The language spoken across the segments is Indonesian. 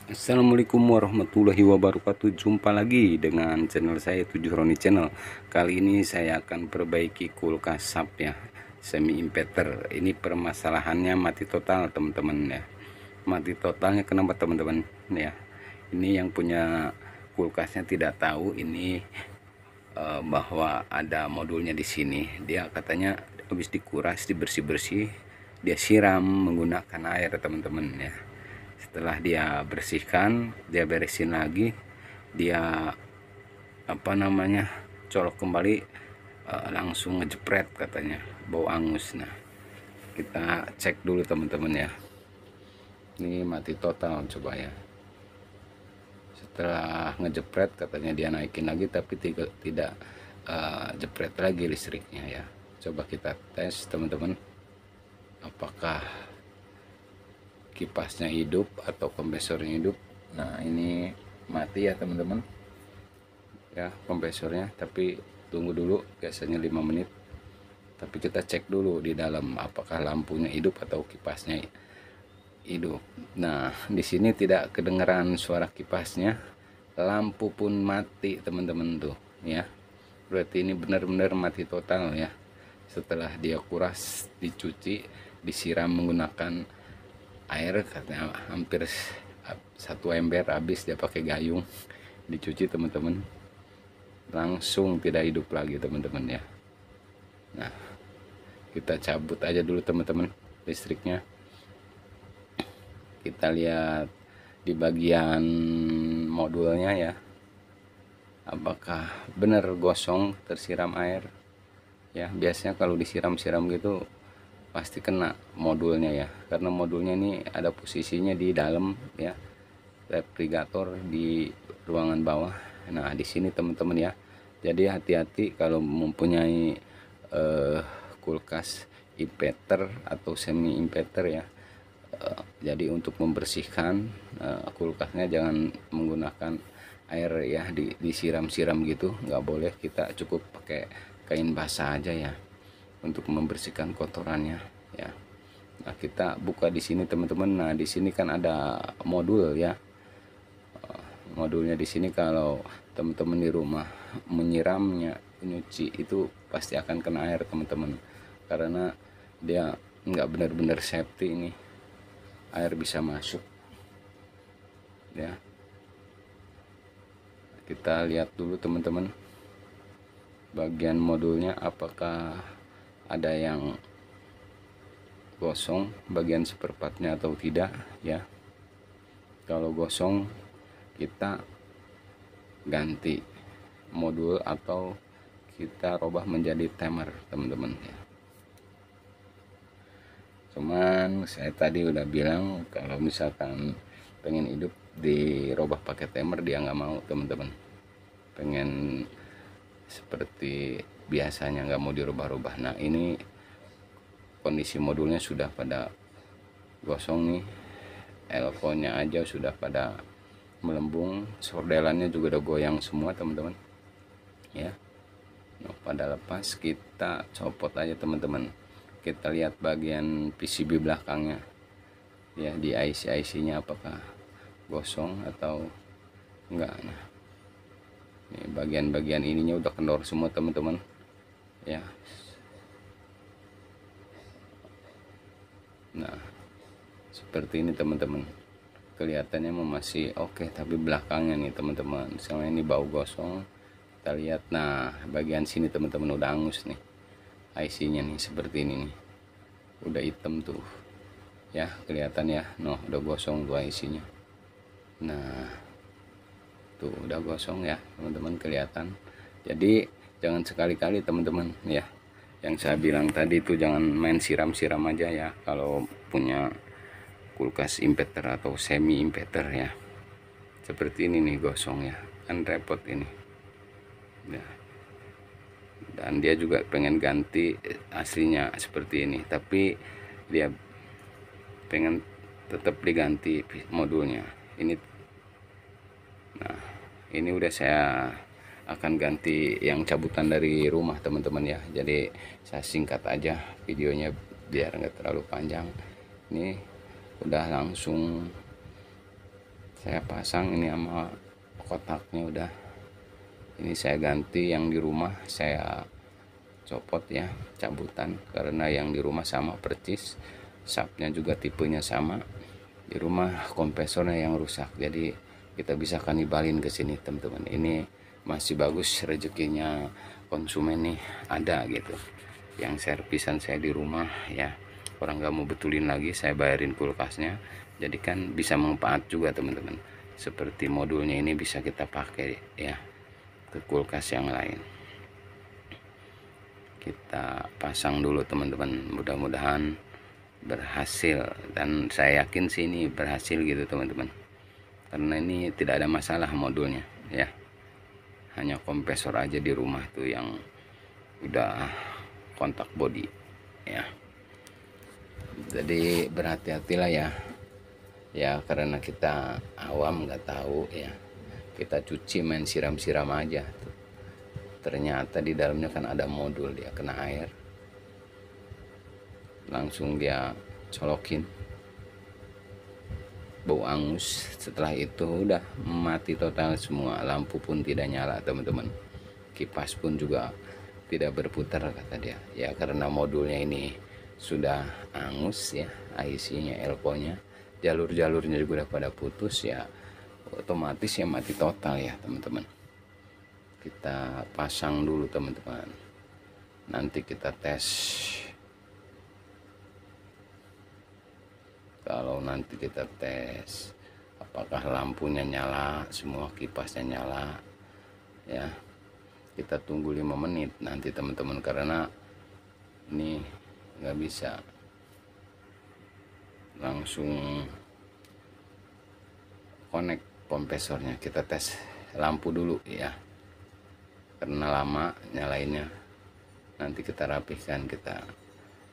Assalamualaikum warahmatullahi wabarakatuh. Jumpa lagi dengan channel saya 7 Roni Channel. Kali ini saya akan perbaiki kulkas SAP ya, semi inverter. Ini permasalahannya mati total teman-teman ya. Mati totalnya kenapa teman-teman ya? Ini yang punya kulkasnya tidak tahu ini bahwa ada modulnya di sini. Dia katanya habis dikuras, dibersih-bersih, dia siram menggunakan air teman-teman ya. Setelah dia bersihkan, dia beresin lagi, dia colok kembali, langsung ngejepret katanya, bau angus. Nah, kita cek dulu teman-teman ya. Ini mati total coba ya. Setelah ngejepret katanya dia naikin lagi, tapi tidak jepret lagi listriknya ya. Coba kita tes teman-teman, apakah kipasnya hidup atau kompresornya hidup. Nah, ini mati ya teman-teman ya kompresornya, tapi tunggu dulu, biasanya 5 menit. Tapi kita cek dulu di dalam apakah lampunya hidup atau kipasnya hidup. Nah, di sini tidak kedengeran suara kipasnya, lampu pun mati teman-teman tuh ya. Berarti ini benar-benar mati total ya. Setelah dia kuras, dicuci, disiram menggunakan air, katanya hampir 1 ember habis dia pakai gayung dicuci teman-teman, langsung tidak hidup lagi teman-teman ya. Nah, kita cabut aja dulu teman-teman listriknya. Kita lihat di bagian modulnya ya, apakah benar gosong tersiram air ya. Biasanya kalau disiram-siram gitu pasti kena modulnya ya, karena modulnya ini ada posisinya di dalam ya, refrigerator di ruangan bawah. Nah, di sini teman-teman ya, jadi hati-hati kalau mempunyai kulkas inverter atau semi inverter ya. Jadi untuk membersihkan kulkasnya jangan menggunakan air ya, disiram-siram gitu nggak boleh. Kita cukup pakai kain basah aja ya untuk membersihkan kotorannya ya. Nah, kita buka di sini teman-teman. Nah, di sini kan ada modul ya. Modulnya di sini kalau teman-teman di rumah menyiramnya, nyuci itu pasti akan kena air teman-teman, karena dia nggak benar-benar safety. Ini air bisa masuk ya. Kita lihat dulu teman-teman bagian modulnya, apakah ada yang gosong bagian seperempatnya atau tidak ya. Kalau gosong kita ganti modul atau kita robah menjadi timer teman-teman ya. Cuman saya tadi udah bilang kalau misalkan pengen hidup dirobah pakai timer, dia nggak mau teman-teman. Pengen seperti biasanya, nggak mau dirubah-rubah. Nah, ini kondisi modulnya sudah pada gosong nih, elko nya aja sudah pada melembung, sordelannya juga udah goyang semua teman-teman ya. Nah, pada lepas, kita copot aja teman-teman. Kita lihat bagian PCB belakangnya ya, di IC nya apakah gosong atau enggak. Nah, ini bagian-bagian ininya udah kendor semua teman-teman ya. Nah, seperti ini teman-teman, kelihatannya masih oke, tapi belakangnya nih teman-teman, misalnya ini bau gosong. Kita lihat, nah bagian sini teman-teman udah angus nih IC nya nih, seperti ini nih, udah hitam tuh ya, kelihatan ya. Noh, udah gosong tuh IC nya. Nah, tuh udah gosong ya teman-teman, kelihatan. Jadi jangan sekali-kali teman-teman ya, yang saya bilang tadi itu jangan main siram-siram aja ya kalau punya kulkas inverter atau semi inverter ya. Seperti ini nih gosong ya, kan repot ini ya. Dan dia juga pengen ganti aslinya seperti ini, tapi dia pengen tetap diganti modulnya ini. Nah, ini udah saya akan ganti yang cabutan dari rumah teman-teman ya, jadi saya singkat aja videonya biar nggak terlalu panjang. Ini udah langsung saya pasang ini sama kotaknya udah. Ini saya ganti, yang di rumah saya copot ya, cabutan, karena yang di rumah sama percis, sapnya juga tipenya sama. Di rumah kompresornya yang rusak, jadi kita bisa kanibalin ke sini teman-teman. Ini masih bagus, rezekinya konsumen nih ada gitu, yang servisan saya di rumah ya. Orang nggak mau betulin lagi, saya bayarin kulkasnya, jadi kan bisa manfaat juga teman-teman. Seperti modulnya ini bisa kita pakai ya ke kulkas yang lain. Kita pasang dulu teman-teman, mudah-mudahan berhasil, dan saya yakin sih ini berhasil gitu teman-teman, karena ini tidak ada masalah modulnya ya. Hanya kompresor aja di rumah tuh yang udah kontak body ya. Jadi berhati-hatilah ya, karena kita awam nggak tahu ya, kita cuci main siram-siram aja, ternyata di dalamnya kan ada modul, dia kena air langsung dia colokin, bau angus. Setelah itu udah mati total semua, lampu pun tidak nyala teman-teman, kipas pun juga tidak berputar kata dia ya, karena modulnya ini sudah angus ya, IC-nya, elko-nya, jalur-jalurnya juga udah pada putus ya, otomatis ya mati total ya teman-teman. Kita pasang dulu teman-teman, nanti kita tes. Kalau nanti kita tes apakah lampunya nyala semua, kipasnya nyala ya, kita tunggu 5 menit nanti teman-teman, karena ini nggak bisa langsung connect kompresornya. Kita tes lampu dulu ya, karena lama nyalainnya. Nanti kita rapihkan, kita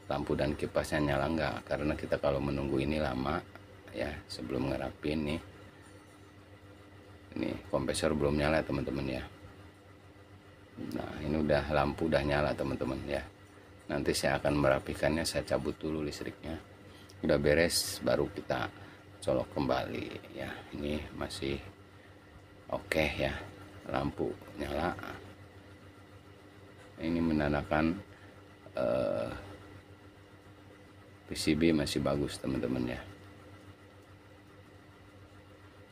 lampu dan kipasnya nyala enggak, karena kita kalau menunggu ini lama ya sebelum ngerapin nih. Ini kompresor belum nyala teman-teman ya. Nah ini udah, lampu udah nyala teman-teman ya. Nanti saya akan merapikannya, saya cabut dulu listriknya, udah beres baru kita colok kembali ya. Ini masih oke ya, lampu nyala. Ini menandakan PCB masih bagus teman-teman ya.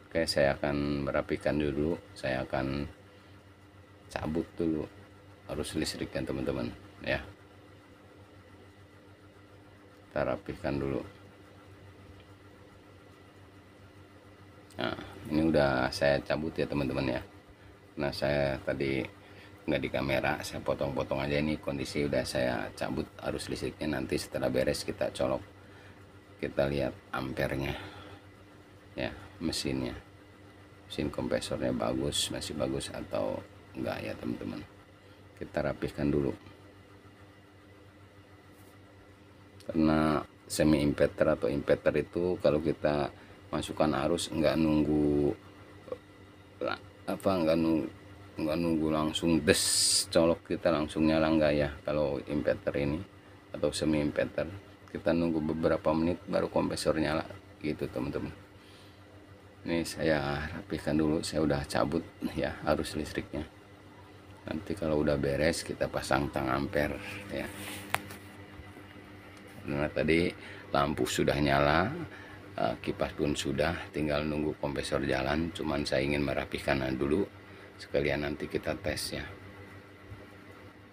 Oke, saya akan merapikan dulu, saya akan cabut dulu arus listriknya teman-teman ya. Kita rapihkan dulu. Nah ini udah saya cabut ya teman-teman ya. Nah saya tadi nggak di kamera, saya potong-potong aja. Ini kondisi udah saya cabut arus listriknya, nanti setelah beres kita colok, kita lihat ampernya ya, mesin kompresornya bagus, masih bagus atau enggak ya teman-teman. Kita rapihkan dulu, karena semi inverter atau inverter itu kalau kita masukkan arus nggak nunggu nggak nunggu langsung des colok kita langsung nyala, enggak ya. Kalau inverter ini atau semi inverter kita nunggu beberapa menit baru kompresor nyala gitu teman-teman. Ini saya rapihkan dulu, saya udah cabut ya arus listriknya. Nanti kalau udah beres kita pasang tang ampere ya. Nah tadi lampu sudah nyala, kipas pun sudah, tinggal nunggu kompresor jalan. Cuman saya ingin merapihkan dulu sekalian nanti kita tes ya.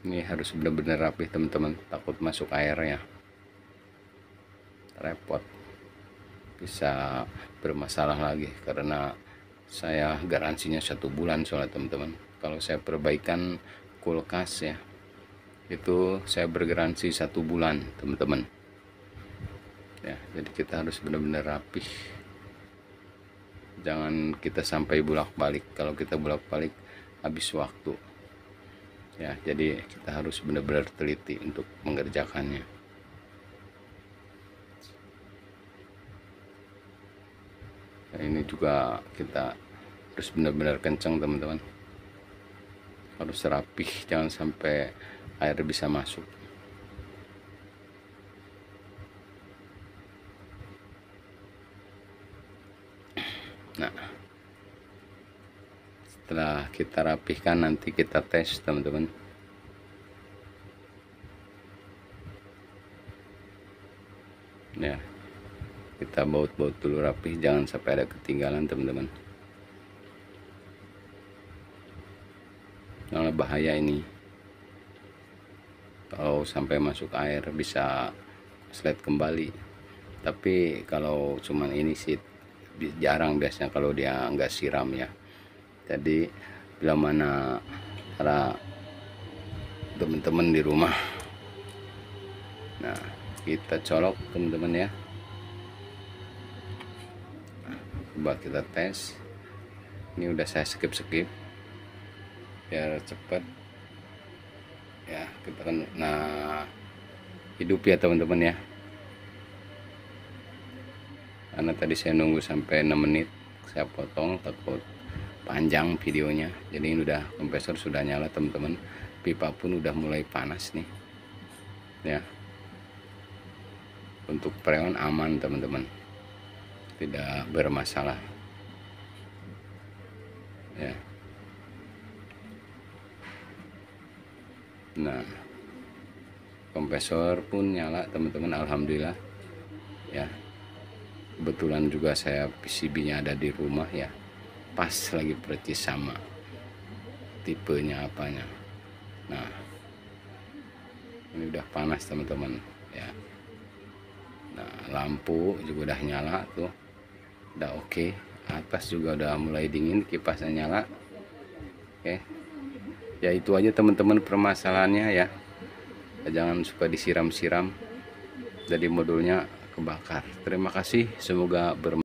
Ini harus benar-benar rapih teman-teman, takut masuk air ya, repot, bisa bermasalah lagi, karena saya garansinya 1 bulan soalnya teman-teman. Kalau saya perbaikan kulkas ya, itu saya bergaransi 1 bulan teman-teman ya. Jadi kita harus benar-benar rapih, jangan kita sampai bolak-balik. Kalau kita bolak-balik habis waktu ya, jadi kita harus benar-benar teliti untuk mengerjakannya. Nah, ini juga kita harus benar-benar kencang teman-teman, harus rapih, jangan sampai air bisa masuk. Nah Setelah kita rapihkan nanti kita tes teman-teman. Ya, kita baut-baut dulu rapih, jangan sampai ada ketinggalan teman-teman. Karena bahaya ini, kalau sampai masuk air bisa slide kembali. Tapi kalau cuman ini sih jarang, biasanya kalau dia nggak siram ya. Jadi bila mana para teman-teman di rumah, nah kita colok teman-teman ya. Coba kita tes. Ini udah saya skip biar cepet ya. Kita kan hidup ya teman-teman ya, karena tadi saya nunggu sampai 6 menit saya potong, takut panjang videonya. Jadi ini udah, kompresor sudah nyala teman-teman, pipa pun udah mulai panas nih ya. Untuk freon aman teman-teman, tidak bermasalah ya. Nah, kompresor pun nyala teman-teman, alhamdulillah ya. Kebetulan juga saya PCB-nya ada di rumah ya, pas lagi percis sama tipenya apanya. Nah, ini udah panas teman-teman ya. Nah, lampu juga udah nyala tuh, udah oke. Atas juga udah mulai dingin, kipasnya nyala. Oke, ya itu aja teman-teman permasalahannya ya. Jangan suka disiram-siram, jadi modulnya kebakar. Terima kasih, semoga bermanfaat.